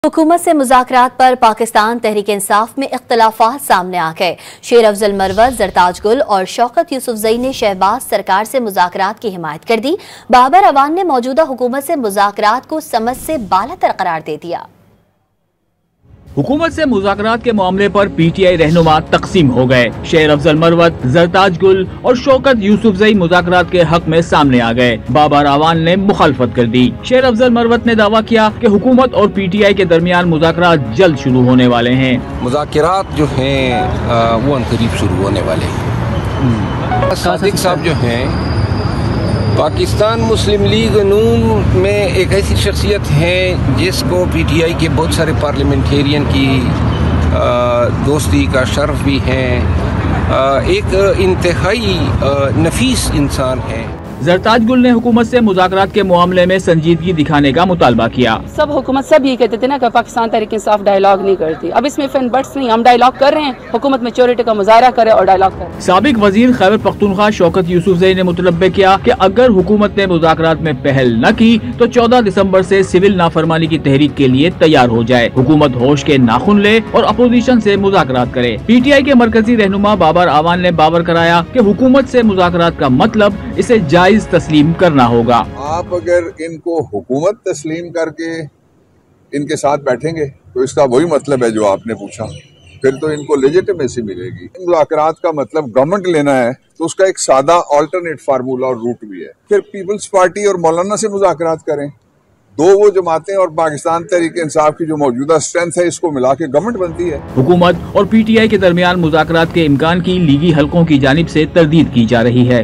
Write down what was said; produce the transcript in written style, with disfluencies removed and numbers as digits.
हुकूमत से मुज़ाकरात पर पाकिस्तान तहरीक इंसाफ में इख्तलाफात सामने आ गए। शेर अफजल मरवत, जरताज गुल और शौकत यूसुफजई ने शहबाज सरकार से मुज़ाकरात की हिमायत कर दी। बाबर अवान ने मौजूदा हुकूमत से मुज़ाकरात को समझ से बालातर करार दे दिया। हुकूमत से मुज़ाकरात के मामले पर पीटीआई रहनुमा तकसीम हो गए। शेर अफजल मरवत, जरताज गुल और शौकत यूसुफजई मुज़ाकरात के हक में सामने आ गए। बाबर अवान ने मुखालफत कर दी। शेर अफजल मरवत ने दावा किया कि हुकूमत और पीटीआई के दरमियान मुज़ाकरात जल्द शुरू होने वाले हैं। मुज़ाकरात जो हैं वो अनकरीब शुरू होने वाले हैं। सादिक साहब जो हैं पाकिस्तान मुस्लिम लीग नून में एक ऐसी शख्सियत है जिसको पीटीआई के बहुत सारे पार्लियामेंटेरियन की दोस्ती का शर्फ भी है। एक इंतहाई नफीस इंसान है। जरताज गुल ने हुकूमत से मुज़ाकरात के मामले में संजीदगी दिखाने का मुतालबा किया। हुकूमत सब ये कहते थे ना कि पाकिस्तान तहरीक इंसाफ डायलॉग नहीं करती। अब इसमें फैन बट्स नहीं, हम डायलॉग कर रहे हैं, हुकूमत मेच्योरिटी का मुजाहरा करे और डायलॉग करे। साबिक वजीर खैबर पख्तूनख्वा शौकत यूसुफजई ने मुतलब्बे किया कि अगर हुकूमत ने मुज़ाकरात में पहल न की तो 14 दिसंबर से सिविल नाफरमानी की तहरीक के लिए तैयार हो जाए। हुकूमत होश के नाखून ले और अपोजिशन से मुज़ाकरात करे। पीटीआई के मरकजी रहनुमा बाबर अवान ने बावर कराया कि हुकूमत से मुज़ाकरात का मतलब इसे तस्लीम करना होगा। आप अगर इनको हुकूमत तस्लीम करके इनके साथ बैठेंगे तो इसका वही मतलब है जो आपने पूछा, फिर तो इनको लेजिटिमेसी मिलेगी। मुज़ाकरात का मतलब गवर्नमेंट लेना है तो उसका एक सादा अल्टरनेट फार्मूला और रूट भी है। फिर पीपल्स पार्टी और मौलाना से मुज़ाकरात करें। दो वो जमातें और पाकिस्तान तहरीक इंसाफ की जो मौजूदा स्ट्रेंथ है इसको मिला के गवर्नमेंट बनती है। हुकूमत और पीटीआई के दरमियान मुज़ाकरात के इम्कान की लीगी हलकों की जानिब से तरदीद की जा रही है।